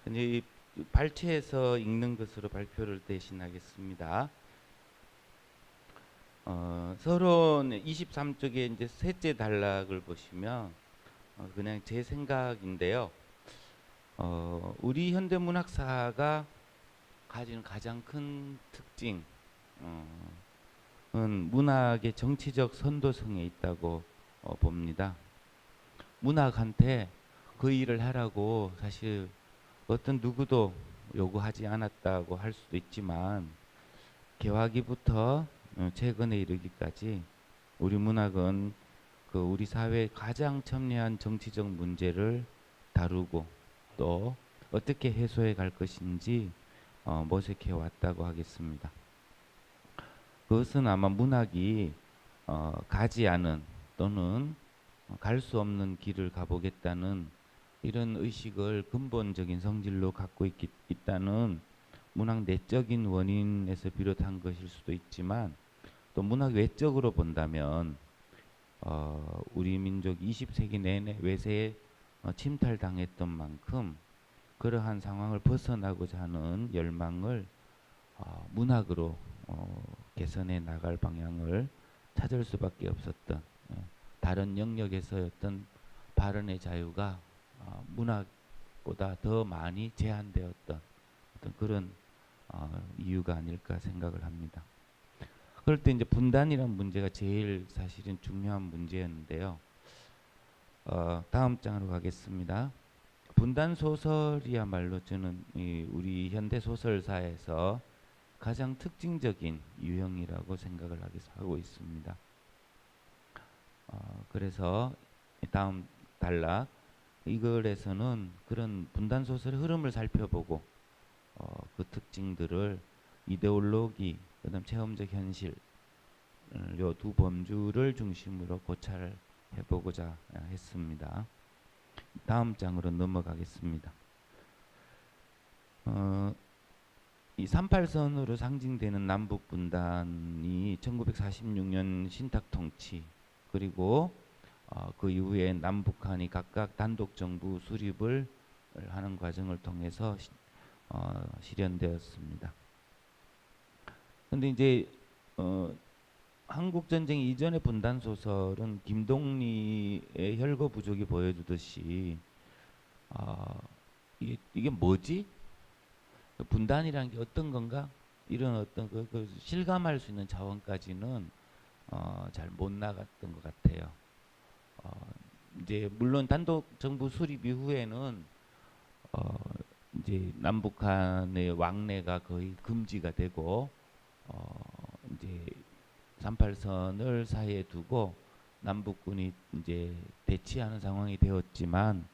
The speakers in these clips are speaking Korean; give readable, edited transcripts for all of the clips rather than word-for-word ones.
이제 발췌해서 읽는 것으로 발표를 대신하겠습니다. 서론 23쪽에 이제 셋째 단락을 보시면 그냥 제 생각인데요. 우리 현대문학사가 가지는 가장 큰 특징은 문학의 정치적 선도성에 있다고 봅니다. 문학한테 그 일을 하라고 사실 어떤 누구도 요구하지 않았다고 할 수도 있지만 개화기부터 최근에 이르기까지 우리 문학은 그 우리 사회의 가장 첨예한 정치적 문제를 다루고 또 어떻게 해소해 갈 것인지 모색해 왔다고 하겠습니다. 그것은 아마 문학이 가지 않은 또는 갈 수 없는 길을 가보겠다는 이런 의식을 근본적인 성질로 갖고 있다는 문학 내적인 원인에서 비롯한 것일 수도 있지만 또 문학 외적으로 본다면 우리 민족이 20세기 내내 외세에 침탈당했던 만큼 그러한 상황을 벗어나고자 하는 열망을 문학으로 개선해 나갈 방향을 찾을 수밖에 없었던 다른 영역에서의 어떤 발언의 자유가 문학보다 더 많이 제한되었던 어떤 그런 이유가 아닐까 생각을 합니다. 그럴 때 이제 분단이라는 문제가 제일 사실은 중요한 문제였는데요. 다음 장으로 가겠습니다. 분단 소설이야말로 저는 우리 현대 소설사에서 가장 특징적인 유형이라고 생각을 하고 있습니다. 그래서 다음 단락 이 글에서는 그런 분단 소설의 흐름을 살펴보고 그 특징들을 이데올로기, 그다음 체험적 현실 요 두 범주를 중심으로 고찰해 보고자 했습니다. 다음 장으로 넘어가겠습니다. 이 38선으로 상징되는 남북 분단이 1946년 신탁 통치 그리고 그 이후에 남북한이 각각 단독 정부 수립을 하는 과정을 통해서 실현되었습니다. 그런데 이제 한국 전쟁 이전의 분단 소설은 김동리의 혈거 부족이 보여주듯이 이게 뭐지? 분단이라는 게 어떤 건가? 이런 어떤 그 실감할 수 있는 자원까지는 잘 못 나갔던 것 같아요. 이제 물론 단독 정부 수립 이후에는 이제 남북한의 왕래가 거의 금지가 되고 이제 38선을 사이에 두고 남북군이 이제 대치하는 상황이 되었지만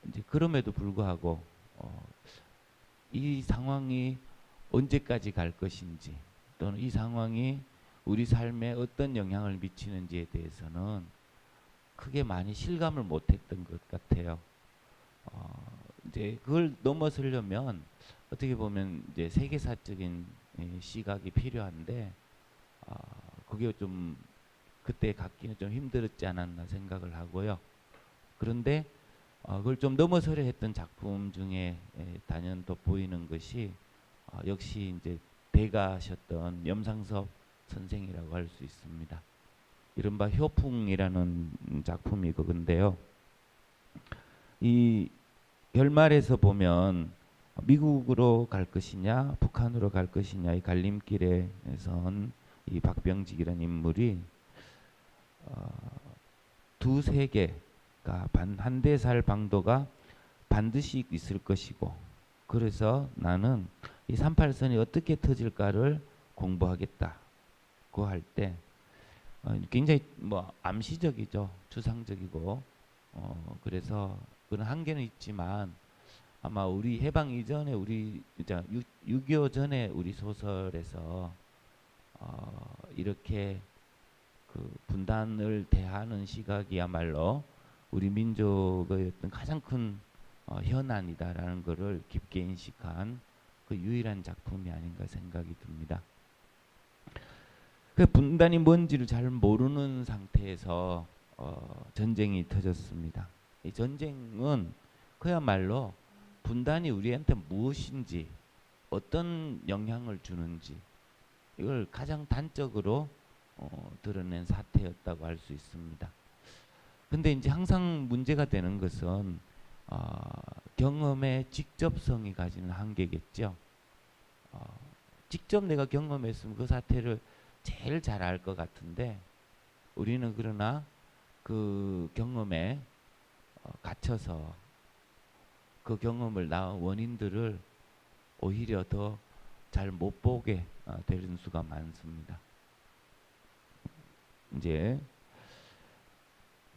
이제 그럼에도 불구하고 이 상황이 언제까지 갈 것인지 또는 이 상황이 우리 삶에 어떤 영향을 미치는지에 대해서는 크게 많이 실감을 못했던 것 같아요. 이제 그걸 넘어서려면 어떻게 보면 이제 세계사적인 시각이 필요한데 그게 좀 그때 갖기는 좀 힘들었지 않았나 생각을 하고요. 그런데 그걸 좀 넘어서려 했던 작품 중에 단연 돋보이는 것이 역시 이제 대가셨던 염상섭 선생이라고 할 수 있습니다. 이른바 효풍이라는 작품이 그건데요. 이 결말에서 보면 미국으로 갈 것이냐 북한으로 갈 것이냐의 갈림길에 선 이 박병직이라는 인물이 두 세계가 한대살 방도가 반드시 있을 것이고 그래서 나는 이 38선이 어떻게 터질까를 공부하겠다고 할 때 굉장히 뭐 암시적이죠. 추상적이고 그래서 그런 한계는 있지만 아마 우리 해방 이전에 우리 6.25 전에 우리 소설에서 이렇게 그 분단을 대하는 시각이야말로 우리 민족의 어떤 가장 큰 현안이다라는 것을 깊게 인식한 그 유일한 작품이 아닌가 생각이 듭니다. 그 분단이 뭔지를 잘 모르는 상태에서 전쟁이 터졌습니다. 이 전쟁은 그야말로 분단이 우리한테 무엇인지, 어떤 영향을 주는지 이걸 가장 단적으로 드러낸 사태였다고 할 수 있습니다. 근데 이제 항상 문제가 되는 것은 경험의 직접성이 가지는 한계겠죠. 직접 내가 경험했으면 그 사태를 제일 잘 알 것 같은데, 우리는 그러나 그 경험에 갇혀서 그 경험을 낳은 원인들을 오히려 더 잘 못 보게 되는 수가 많습니다. 이제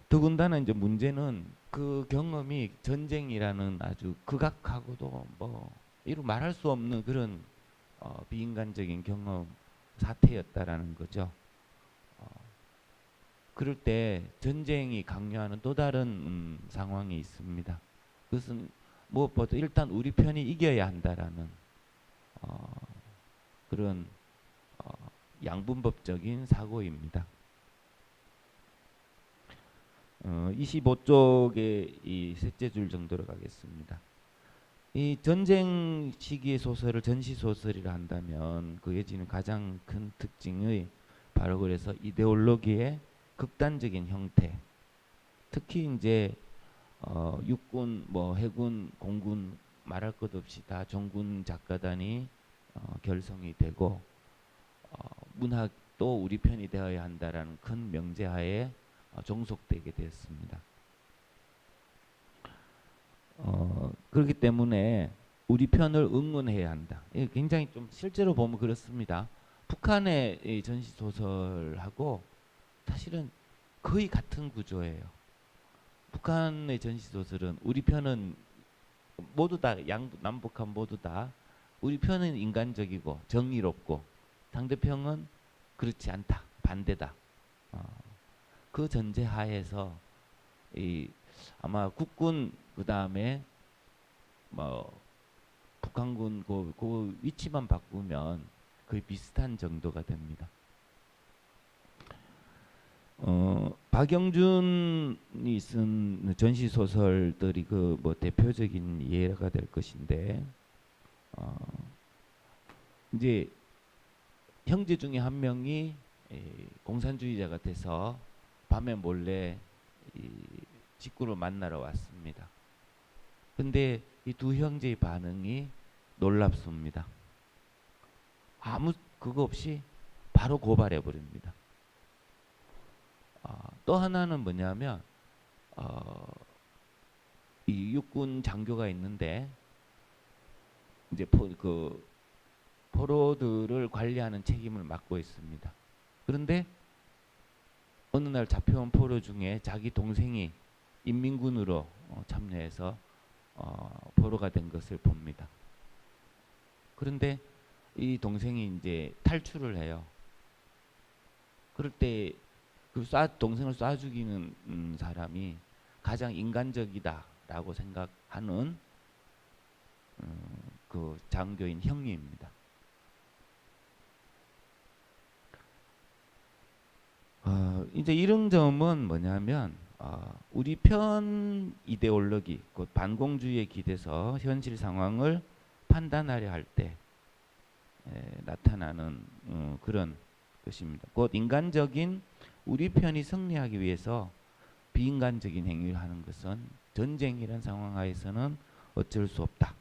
더군다나 이제 문제는 그 경험이 전쟁이라는 아주 극악하고도 뭐 이루 말할 수 없는 그런 비인간적인 경험 사태였다라는 거죠. 그럴 때 전쟁이 강요하는 또 다른 상황이 있습니다. 그것은 무엇보다 일단 우리 편이 이겨야 한다라는 그런 양분법적인 사고입니다. 25쪽의 이 셋째 줄 정도로 가겠습니다. 이 전쟁 시기의 소설을 전시 소설이라 한다면 그에 지닌 가장 큰 특징의 바로 그래서 이데올로기의 극단적인 형태, 특히 이제 육군, 뭐 해군, 공군 말할 것 없이 다 종군 작가단이 결성이 되고 문학도 우리 편이 되어야 한다라는 큰 명제하에 종속되게 되었습니다. 그렇기 때문에 우리 편을 응원해야 한다. 굉장히 좀 실제로 보면 그렇습니다. 북한의 전시 소설하고 사실은 거의 같은 구조예요. 북한의 전시 소설은 우리 편은 모두 다 남북한 모두 다 우리 편은 인간적이고 정의롭고 상대편은 그렇지 않다, 반대다. 그 전제하에서 아마 국군 그 다음에 뭐 북한군 그 위치만 바꾸면 거의 비슷한 정도가 됩니다. 박영준이 쓴 전시 소설들이 그 뭐 대표적인 예가 될 것인데, 이제 형제 중에 한 명이 공산주의자가 돼서 밤에 몰래 직구를 만나러 왔습니다. 근데 이 두 형제의 반응이 놀랍습니다. 아무 그거 없이 바로 고발해 버립니다. 또 하나는 뭐냐면 이 육군 장교가 있는데 이제 그 포로들을 관리하는 책임을 맡고 있습니다. 그런데 어느 날 잡혀온 포로 중에 자기 동생이 인민군으로 참여해서 포로가 된 것을 봅니다. 그런데 이 동생이 이제 탈출을 해요. 그럴 때 그 동생을 쏴 죽이는 사람이 가장 인간적이다라고 생각하는 그 장교인 형님입니다. 이제 이런 점은 뭐냐면 우리 편 이데올로기, 곧 반공주의에 기대서 현실 상황을 판단하려 할 때 나타나는 그런 것입니다. 곧 인간적인 우리 편이 승리하기 위해서 비인간적인 행위를 하는 것은 전쟁이란 상황 하에서는 어쩔 수 없다.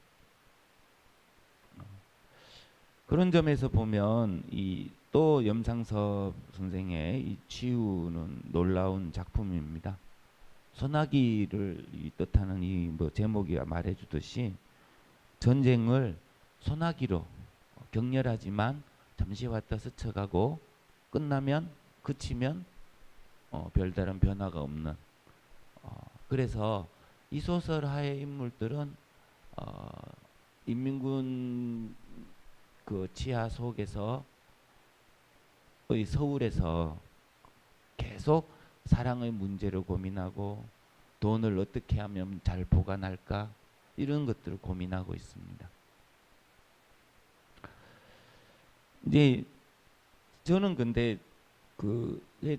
그런 점에서 보면 또 염상섭 선생의 이 치유는 놀라운 작품입니다. 소나기를 뜻하는 이 뭐 제목이 말해주듯이 전쟁을 소나기로 격렬하지만 잠시 왔다 스쳐가고 끝나면 그치면 별다른 변화가 없는. 그래서 이 소설 하의 인물들은 인민군 그 지하 속에서 서울에서 계속 사랑의 문제를 고민하고 돈을 어떻게 하면 잘 보관할까 이런 것들을 고민하고 있습니다. 이제 저는 근데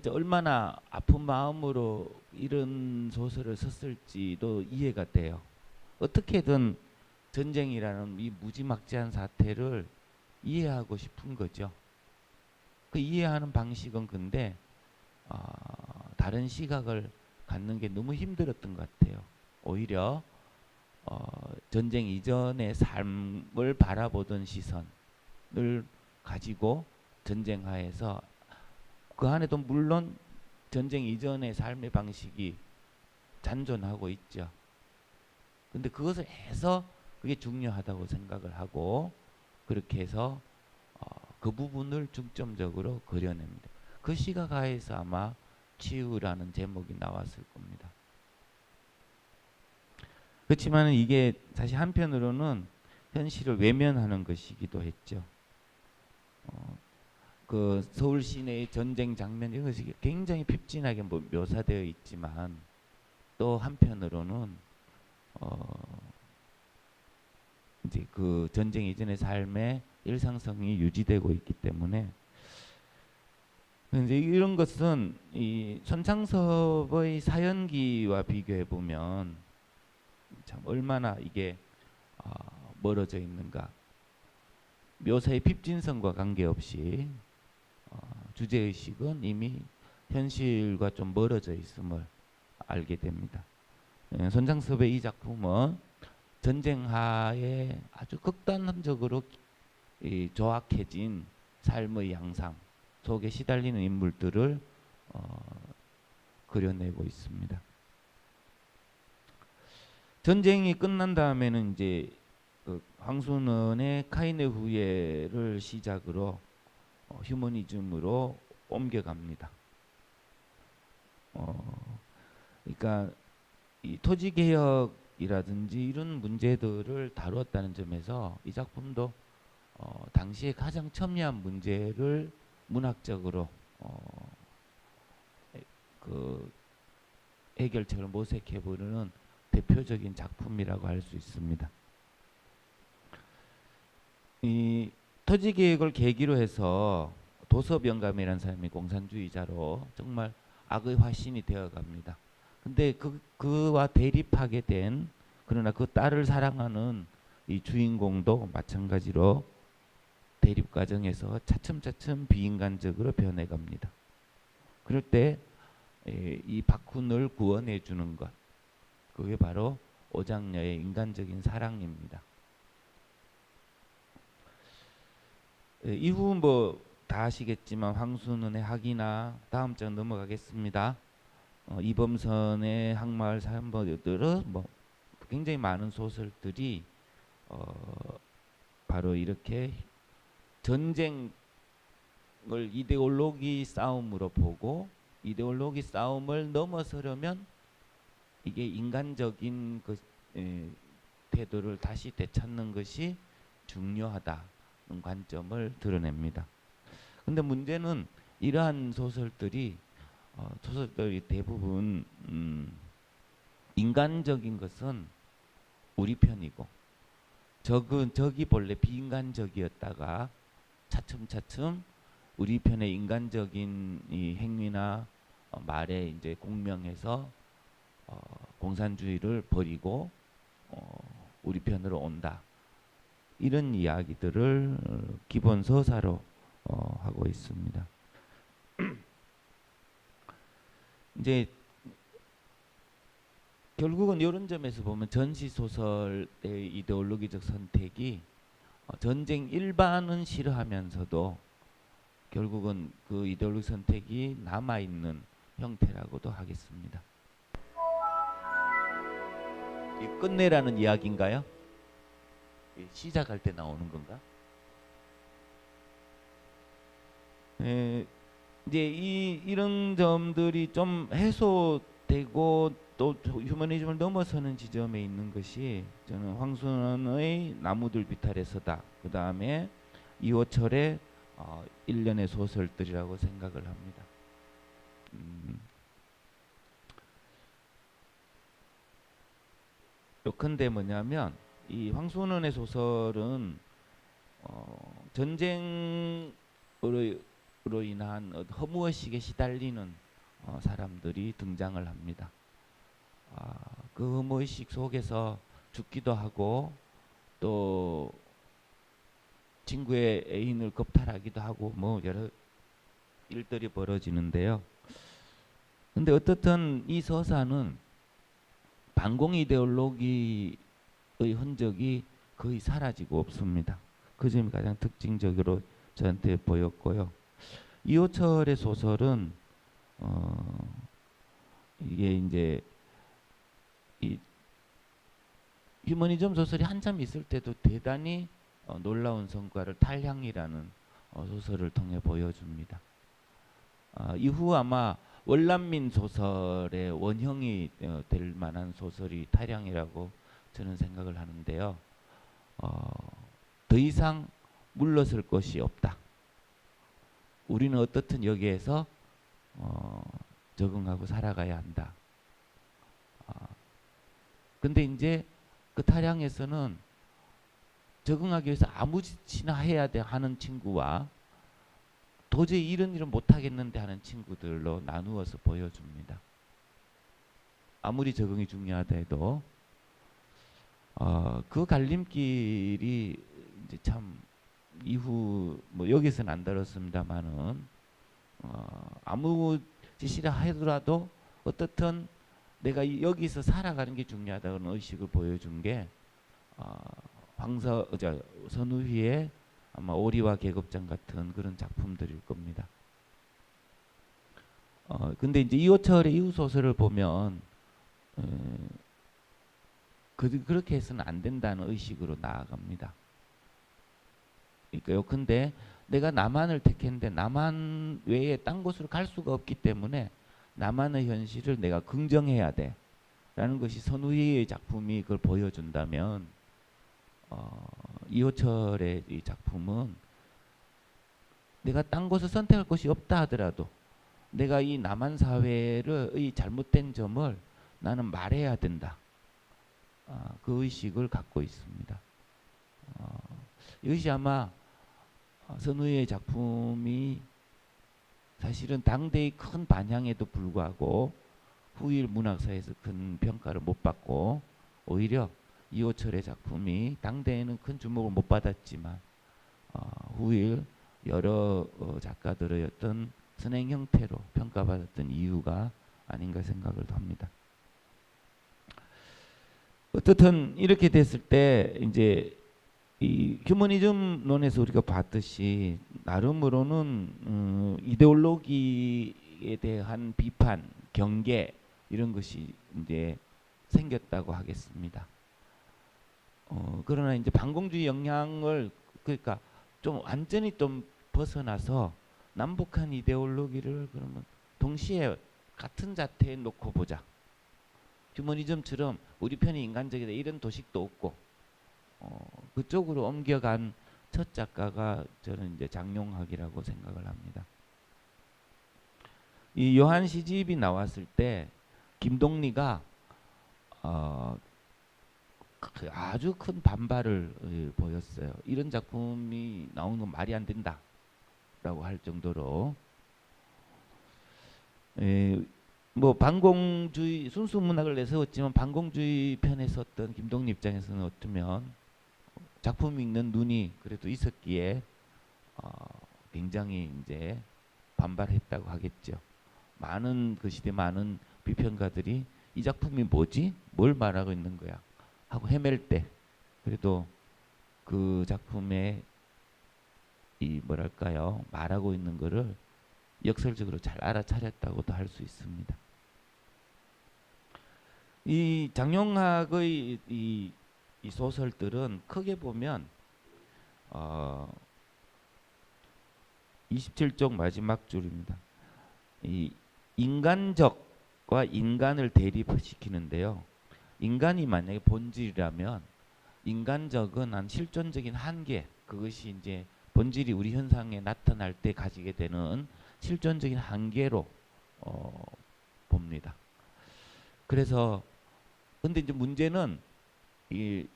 얼마나 아픈 마음으로 이런 소설을 썼을지도 이해가 돼요. 어떻게든 전쟁이라는 이 무지막지한 사태를 이해하고 싶은 거죠. 그 이해하는 방식은 근데 다른 시각을 갖는 게 너무 힘들었던 것 같아요. 오히려 전쟁 이전의 삶을 바라보던 시선을 가지고 전쟁 하에서 그 안에도 물론 전쟁 이전의 삶의 방식이 잔존하고 있죠. 근데 그것을 해서 그게 중요하다고 생각을 하고 그렇게 해서 그 부분을 중점적으로 그려냅니다. 그 시각 하에서 아마 치유라는 제목이 나왔을 겁니다. 그렇지만 이게 사실 한편으로는 현실을 외면하는 것이기도 했죠. 그 서울 시내의 전쟁 장면 이것이 굉장히 핍진하게 묘사되어 있지만 또 한편으로는 이제 그 전쟁 이전의 삶의 일상성이 유지되고 있기 때문에 이제 이런 것은 이 손창섭의 사연기와 비교해 보면 참 얼마나 이게 멀어져 있는가. 묘사의 핍진성과 관계없이 주제의식은 이미 현실과 좀 멀어져 있음을 알게 됩니다. 손창섭의 이 작품은 전쟁하에 아주 극단적으로 조악해진 삶의 양상 속에 시달리는 인물들을 그려내고 있습니다. 전쟁이 끝난 다음에는 이제 그 황순원의 카인의 후예를 시작으로 휴머니즘으로 옮겨갑니다. 그러니까 이 토지 개혁이라든지 이런 문제들을 다루었다는 점에서 이 작품도 당시에 가장 첨예한 문제를 문학적으로 그 해결책을 모색해 보는 대표적인 작품이라고 할 수 있습니다. 이 토지 개혁을 계기로 해서 도섭 영감이라는 사람이 공산주의자로 정말 악의 화신이 되어 갑니다. 근데 그와 대립하게 된 그러나 그 딸을 사랑하는 이 주인공도 마찬가지로 대립 과정에서 차츰차츰 비인간적으로 변해갑니다. 그럴 때 이 박훈을 구원해 주는 것, 그게 바로 오장녀의 인간적인 사랑입니다. 이후 뭐 다 아시겠지만 황순원의 학이나 다음 장 넘어가겠습니다. 이범선의 항마을 사연들은 뭐 굉장히 많은 소설들이 바로 이렇게 전쟁을 이데올로기 싸움으로 보고 이데올로기 싸움을 넘어서려면 이게 인간적인 그 태도를 다시 되찾는 것이 중요하다는 관점을 드러냅니다. 근데 문제는 이러한 소설들이 대부분 인간적인 것은 우리 편이고 적이 본래 비인간적이었다가 차츰차츰 우리 편의 인간적인 이 행위나 말에 이제 공명해서 공산주의를 버리고 우리 편으로 온다. 이런 이야기들을 기본 서사로 하고 있습니다. 이제 결국은 이런 점에서 보면 전시 소설의 이데올로기적 선택이 전쟁 일반은 싫어하면서도 결국은 그 이데올로기 선택이 남아 있는 형태라고도 하겠습니다. 이 끝내라는 이야기인가요? 시작할 때 나오는 건가? 이제 이런 점들이 좀 해소되고 또 휴머니즘을 넘어서는 지점에 있는 것이 저는 황순원의 나무들 비탈에서다. 그 다음에 이호철의 일련의 소설들이라고 생각을 합니다. 요컨대 뭐냐면 이 황순원의 소설은 전쟁으로 인한 허무의식에 시달리는 사람들이 등장을 합니다. 그 허무의식 속에서 죽기도 하고 또 친구의 애인을 겁탈하기도 하고 뭐 여러 일들이 벌어지는데요. 근데 어떻든 이 서사는 반공 이데올로기의 흔적이 거의 사라지고 없습니다. 그 점이 가장 특징적으로 저한테 보였고요. 이호철의 소설은 이게 이제 이 휴머니즘 소설이 한참 있을 때도 대단히 놀라운 성과를 탈향이라는 소설을 통해 보여줍니다. 이후 아마 월남민 소설의 원형이 될 만한 소설이 탈향이라고 저는 생각을 하는데요. 더 이상 물러설 것이 없다. 우리는 어떻든 여기에서 적응하고 살아가야 한다. 근데 이제 그 탈향에서는 적응하기 위해서 아무 짓이나 해야 돼 하는 친구와 도저히 이런 일은 못하겠는데 하는 친구들로 나누어서 보여줍니다. 아무리 적응이 중요하다 해도 그 갈림길이 이제 참 이후 뭐 여기서는 안 다뤘습니다만은 아무 짓이라 하더라도 어떻든 내가 여기서 살아가는 게 중요하다는 의식을 보여준 게 선우희의 아마 오리와 계급장 같은 그런 작품들일 겁니다. 근데 이제 이호철의 이후 소설을 보면 그렇게 해서는 안 된다는 의식으로 나아갑니다. 그러니까요. 근데 내가 남한을 택했는데 남한 외에 딴 곳으로 갈 수가 없기 때문에 남한의 현실을 내가 긍정해야 돼 라는 것이 선우희의 작품이 그걸 보여준다면 이호철의 이 작품은 내가 딴 곳을 선택할 곳이 없다 하더라도 내가 이 남한 사회의 잘못된 점을 나는 말해야 된다. 그 의식을 갖고 있습니다. 이것이 아마 선우의 작품이 사실은 당대의 큰 반향에도 불구하고 후일 문학사에서 큰 평가를 못 받고 오히려 이호철의 작품이 당대에는 큰 주목을 못 받았지만 후일 여러 작가들의 어떤 선행 형태로 평가받았던 이유가 아닌가 생각을 합니다. 어떻든 이렇게 됐을 때 이제 이 휴머니즘론에서 우리가 봤듯이 나름으로는 이데올로기에 대한 비판, 경계 이런 것이 이제 생겼다고 하겠습니다. 그러나 이제 반공주의 영향을 그러니까 좀 완전히 좀 벗어나서 남북한 이데올로기를 그러면 동시에 같은 자태에 놓고 보자. 휴머니즘처럼 우리 편이 인간적이다 이런 도식도 없고 그쪽으로 옮겨간 첫 작가가 저는 이제 장용학이라고 생각을 합니다. 이 요한 시집이 나왔을 때 김동리가 아주 큰 반발을 보였어요. 이런 작품이 나오는 건 말이 안 된다라고 할 정도로 뭐 반공주의 순수 문학을 내세웠지만 반공주의 편에 섰던 김동리 입장에서는 어쩌면 작품 읽는 눈이 그래도 있었기에 굉장히 이제 반발했다고 하겠죠. 많은 그 시대 많은 비평가들이 이 작품이 뭐지? 뭘 말하고 있는 거야? 하고 헤맬 때 그래도 그 작품에 이 뭐랄까요? 말하고 있는 거를 역설적으로 잘 알아차렸다고도 할 수 있습니다. 이 장용학의 이 소설들은 크게 보면 27쪽 마지막 줄입니다. 이 인간적과 인간을 대립시키는데요. 인간이 만약에 본질이라면 인간적은 한 실존적인 한계, 그것이 이제 본질이 우리 현상에 나타날 때 가지게 되는 실존적인 한계로 봅니다. 그래서 근데 이제 문제는 이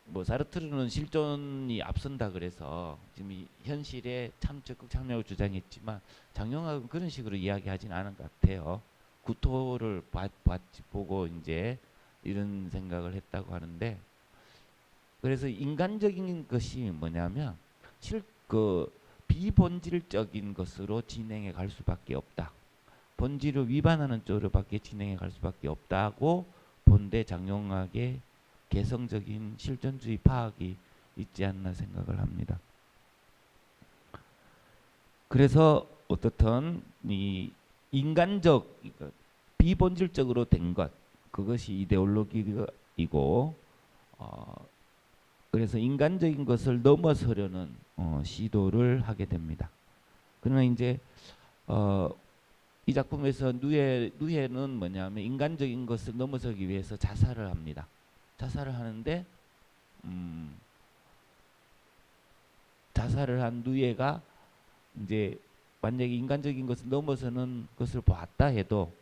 뭐 사르트르는 실존이 앞선다 그래서 지금 이 현실에 참 적극 참여를 주장했지만 장용학은 그런 식으로 이야기하진 않은 것 같아요. 구토를 보고 이제 이런 생각을 했다고 하는데 그래서 인간적인 것이 뭐냐면 그 비본질적인 것으로 진행해 갈 수밖에 없다. 본질을 위반하는 쪽으로밖에 진행해 갈 수밖에 없다고 본데 장용학의 개성적인 실존주의 파악이 있지 않나 생각을 합니다. 그래서 어떻든 이 인간적 비본질적으로 된 것, 그것이 이데올로기이고 그래서 인간적인 것을 넘어서려는 시도를 하게 됩니다. 그러나 이제 이 작품에서 누에는 뭐냐면 인간적인 것을 넘어서기 위해서 자살을 합니다. 자살을 하는데 자살을 한 누에가 이제 만약에 인간적인 것을 넘어서는 것을 보았다 해도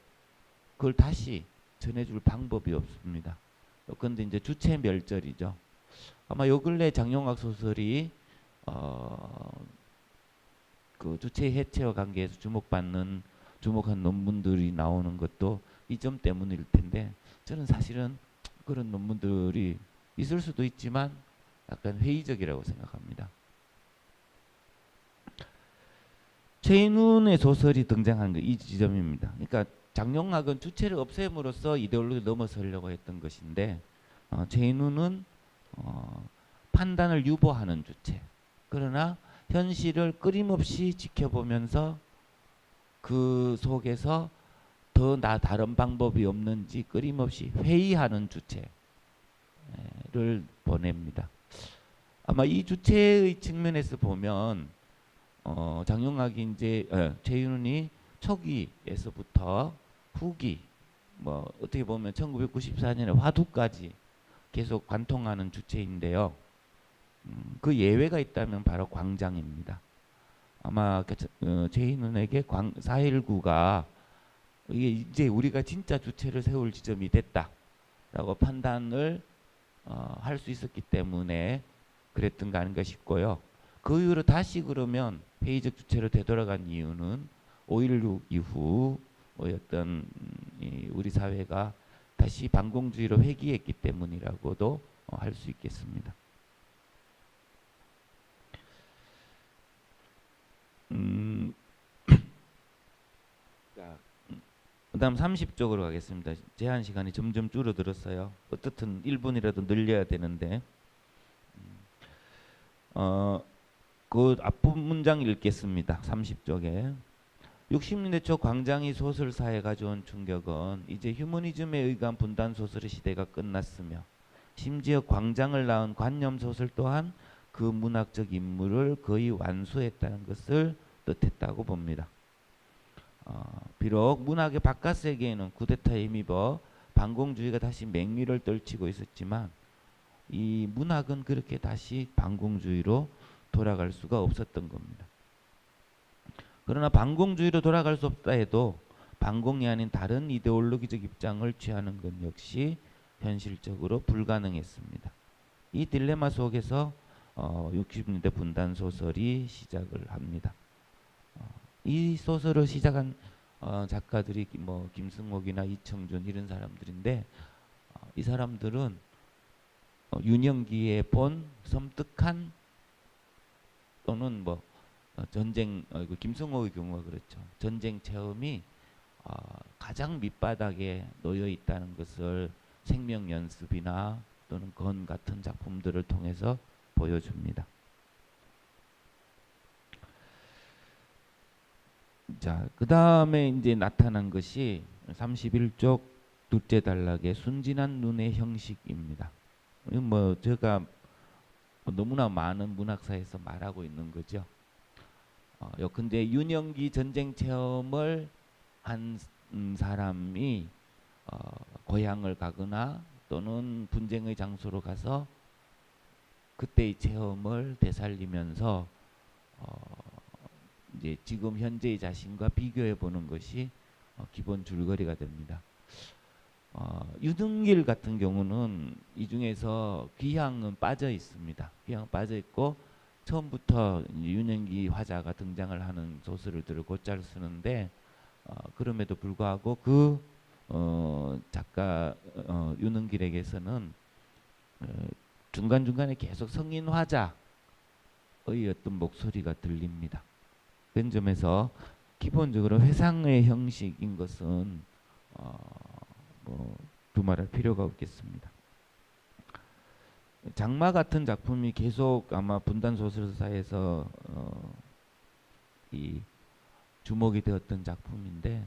그걸 다시 전해줄 방법이 없습니다. 그런데 이제 주체 멸절이죠. 아마 요 근래 장용학 소설이 그 주체 해체와 관계에서 주목한 논문들이 나오는 것도 이 점 때문일 텐데 저는 사실은 그런 논문들이 있을 수도 있지만 약간 회의적이라고 생각합니다. 최인훈의 소설이 등장한 이 지점입니다. 그러니까 장용학은 주체를 없앰으로써 이데올로기를 넘어서려고 했던 것인데 최인훈은 판단을 유보하는 주체. 그러나 현실을 끊임없이 지켜보면서 그 속에서 더 다른 방법이 없는지 끊임없이 회의하는 주체를 보냅니다. 아마 이 주체의 측면에서 보면 장용학이 이제 최윤훈이 초기에서부터 후기 뭐 어떻게 보면 1994년에 화두까지 계속 관통하는 주체인데요. 그 예외가 있다면 바로 광장입니다. 아마 최인훈에게 4.19가 이게 이제 우리가 진짜 주체를 세울 지점이 됐다라고 판단을 할 수 있었기 때문에 그랬던 거 아닌가 싶고요. 그 이후로 다시 그러면 회의적 주체로 되돌아간 이유는 5.16 이후 어떤 우리 사회가 다시 반공주의로 회귀했기 때문이라고도 할 수 있겠습니다. 그다음 30쪽으로 가겠습니다. 제한 시간이 점점 줄어들었어요. 어떻든 1분이라도 늘려야 되는데 그 앞부분 문장 읽겠습니다. 30쪽에 60년대 초 광장이 소설사에 가져온 충격은 이제 휴머니즘에 의한 분단 소설의 시대가 끝났으며 심지어 광장을 낳은 관념 소설 또한 그 문학적 임무를 거의 완수했다는 것을 뜻했다고 봅니다. 비록 문학의 바깥 세계에는 쿠데타에 힘입어 반공주의가 다시 맹위를 떨치고 있었지만 이 문학은 그렇게 다시 반공주의로 돌아갈 수가 없었던 겁니다. 그러나 반공주의로 돌아갈 수 없다 해도 반공이 아닌 다른 이데올로기적 입장을 취하는 것 역시 현실적으로 불가능했습니다. 이 딜레마 속에서 60년대 분단 소설이 시작을 합니다. 이 소설을 시작한 작가들이 뭐 김승옥이나 이청준 이런 사람들인데 이 사람들은 윤영기의 본 섬뜩한 또는 뭐 전쟁 김승옥의 경우가 그렇죠. 전쟁 체험이 가장 밑바닥에 놓여 있다는 것을 생명 연습이나 또는 건 같은 작품들을 통해서 보여줍니다. 자, 그 다음에 이제 나타난 것이 31쪽 둘째 단락의 순진한 눈의 형식입니다. 뭐 제가 너무나 많은 문학사에서 말하고 있는 거죠. 근데 윤영기 전쟁 체험을 한 사람이 고향을 가거나 또는 분쟁의 장소로 가서 그때의 체험을 되살리면서 이제 지금 현재의 자신과 비교해 보는 것이 기본 줄거리가 됩니다. 유등길 같은 경우는 이 중에서 귀향은 빠져 있습니다. 귀향 빠져 있고 처음부터 윤영기 화자가 등장을 하는 소설을 곧잘 쓰는데 그럼에도 불구하고 그 작가 윤은길에게서는 중간중간에 계속 성인화자의 어떤 목소리가 들립니다. 그런 점에서 기본적으로 회상의 형식인 것은 뭐 두말할 필요가 없겠습니다. 장마 같은 작품이 계속 아마 분단 소설사에서 이 주목이 되었던 작품인데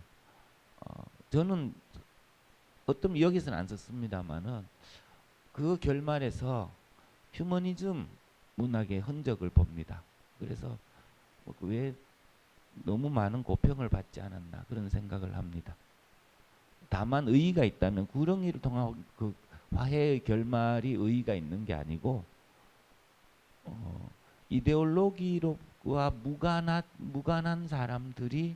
저는 어떤 여기서는 안 썼습니다만은 그 결말에서 휴머니즘 문학의 흔적을 봅니다. 그래서 왜 너무 많은 고평을 받지 않았나 그런 생각을 합니다. 다만 의의가 있다면 구렁이를 통한 그 화해의 결말이 의의가 있는 게 아니고 이데올로기와 무관한 사람들이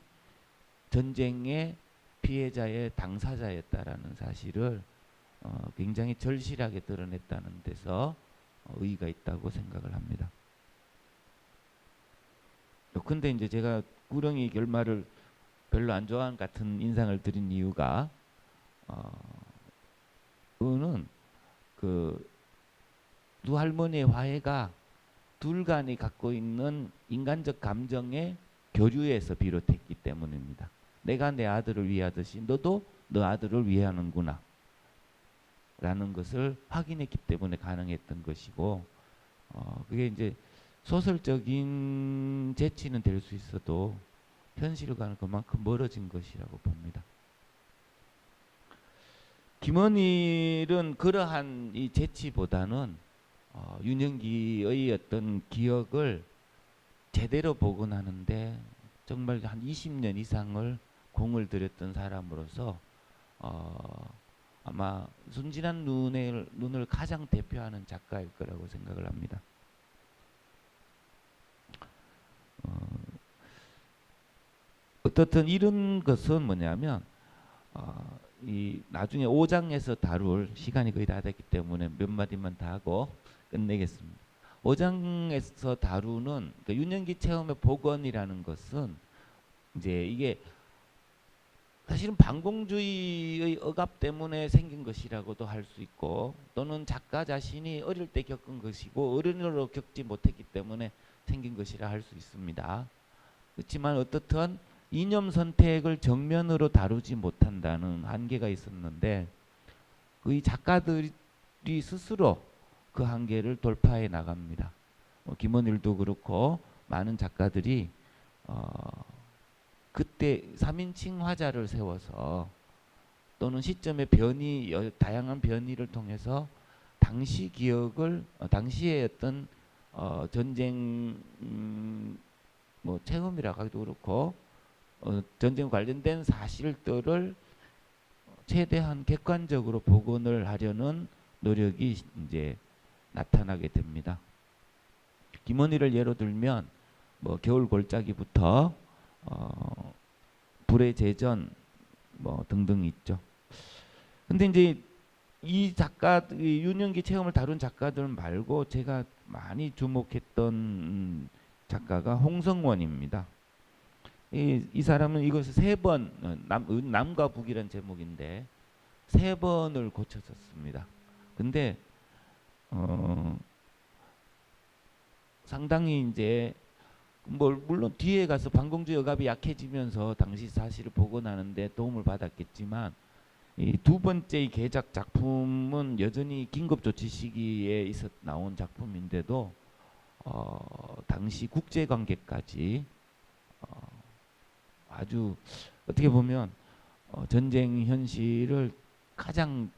전쟁의 피해자의 당사자였다라는 사실을 굉장히 절실하게 드러냈다는 데서 의의가 있다고 생각을 합니다. 근데 이제 제가 구렁이 결말을 별로 안 좋아하는 같은 인상을 드린 이유가 그거는 그 두 할머니의 화해가 둘 간이 갖고 있는 인간적 감정의 교류에서 비롯했기 때문입니다. 내가 내 아들을 위하듯이 너도 너 아들을 위하는구나 라는 것을 확인했기 때문에 가능했던 것이고 그게 이제 소설적인 재치는 될 수 있어도 현실과는 그만큼 멀어진 것이라고 봅니다. 김원일은 그러한 이 재치보다는 윤영기의 어떤 기억을 제대로 복원하는데 정말 한 20년 이상을 공을 들였던 사람으로서 아마 순진한 눈을 가장 대표하는 작가일 거라고 생각을 합니다. 어떻든 이런 것은 뭐냐면 이 나중에 5장에서 다룰 시간이 거의 다 됐기 때문에 몇 마디만 다 하고 끝내겠습니다. 5장에서 다루는 그러니까 윤영기 체험의 복원이라는 것은 이제 이게 사실은 반공주의의 억압 때문에 생긴 것이라고도 할 수 있고 또는 작가 자신이 어릴 때 겪은 것이고 어른으로 겪지 못했기 때문에 생긴 것이라 할 수 있습니다. 그렇지만 어떻든 이념 선택을 정면으로 다루지 못한다는 한계가 있었는데 이 작가들이 스스로 그 한계를 돌파해 나갑니다. 김원일도 그렇고 많은 작가들이 그때 3인칭 화자를 세워서 또는 시점의 다양한 변이를 통해서 당시 기억을 당시의 어떤 전쟁 뭐 체험이라고 하기도 그렇고 전쟁 관련된 사실들을 최대한 객관적으로 복원을 하려는 노력이 이제 나타나게 됩니다. 김원일을 예로 들면 뭐 겨울 골짜기부터 불의 제전 뭐 등등 있죠. 근데 이제 이 윤영기 체험을 다룬 작가들 말고 제가 많이 주목했던 작가가 홍성원입니다. 이 사람은 이것을 3번 남과 북이란 제목인데 3번을 고쳤었습니다. 근데 상당히 이제 물론 뒤에 가서 반공주의 억압이 약해지면서 당시 사실을 복원하는데 도움을 받았겠지만 이 두 번째 이 개작 작품은 여전히 긴급조치 시기에 나온 작품인데도 당시 국제관계까지 아주 어떻게 보면 전쟁 현실을 가장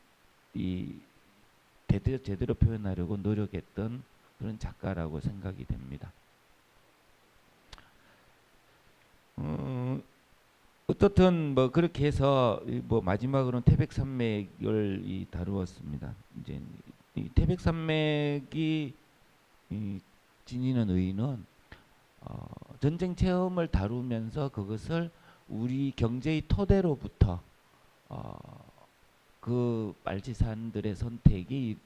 제대로 표현하려고 노력했던 그런 작가라고 생각이 됩니다. 어떻든 뭐 그렇게 해서 뭐 마지막으로는 태백산맥을 다루었습니다. 이제 이 태백산맥이 지니는 의의는 전쟁 체험을 다루면서 그것을 우리 경제의 토대로부터 그 말지산들의 선택이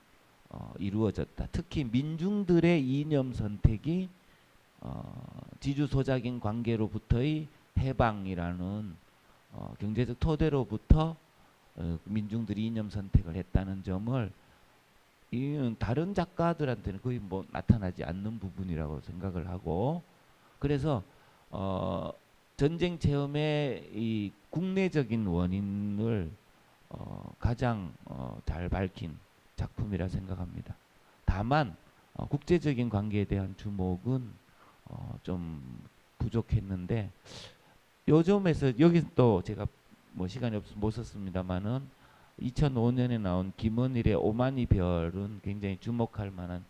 이루어졌다. 특히 민중들의 이념 선택이 지주소작인 관계로부터의 해방이라는 경제적 토대로부터 민중들이 이념 선택을 했다는 점을 이는 다른 작가들한테는 거의 뭐 나타나지 않는 부분이라고 생각을 하고 그래서 전쟁 체험의 이 국내적인 원인을 가장 잘 밝힌 작품이라 생각합니다. 다만 국제적인 관계에 대한 주목은 좀 부족했는데 요즘에서 여기 또 제가 뭐 시간이 없어서 못 썼습니다만은 2005년에 나온 김원일의 오만이 별은 굉장히 주목할 만한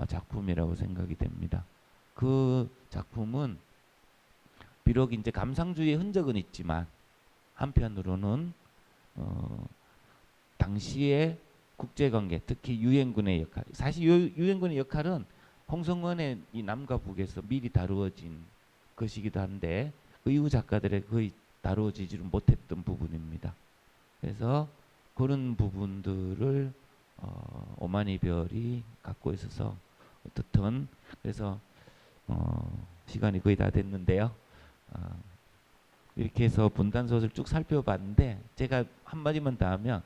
작품이라고 생각이 됩니다. 그 작품은 비록 이제 감상주의 흔적은 있지만 한편으로는 당시의 국제관계, 특히 유엔군의 역할. 사실 유엔군의 역할은 홍성원의 이 남과 북에서 미리 다루어진 것이기도 한데 그 이후 작가들의 거의 다루어지지를 못했던 부분입니다. 그래서 그런 부분들을 오만이 별이 갖고 있어서 어떻든 그래서 시간이 거의 다 됐는데요. 이렇게 해서 분단 소설 쭉 살펴봤는데 제가 한마디만 더 하면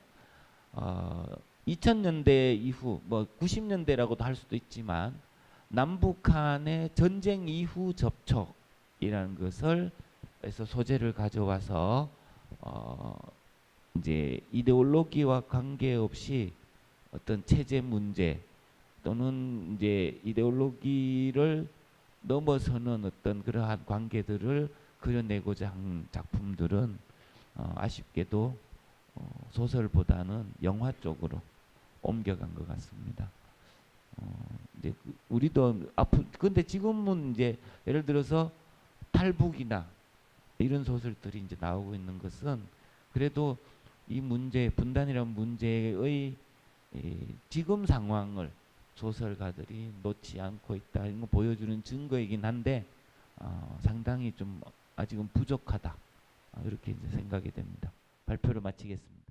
2000년대 이후 뭐 90년대라고도 할 수도 있지만 남북한의 전쟁 이후 접촉이라는 것을 해서 소재를 가져와서 이제 이데올로기와 관계없이 어떤 체제 문제 또는 이제 이데올로기를 넘어서는 어떤 그러한 관계들을 그려내고자 한 작품들은 아쉽게도 소설보다는 영화 쪽으로 옮겨간 것 같습니다. 이제 우리도 근데 지금은 이제 예를 들어서 탈북이나 이런 소설들이 이제 나오고 있는 것은 그래도 이 문제 분단이라는 문제의 지금 상황을 소설가들이 놓지 않고 있다 이런 거 보여주는 증거이긴 한데 상당히 좀 아직은 부족하다 이렇게 이제 생각이 됩니다. 발표를 마치겠습니다.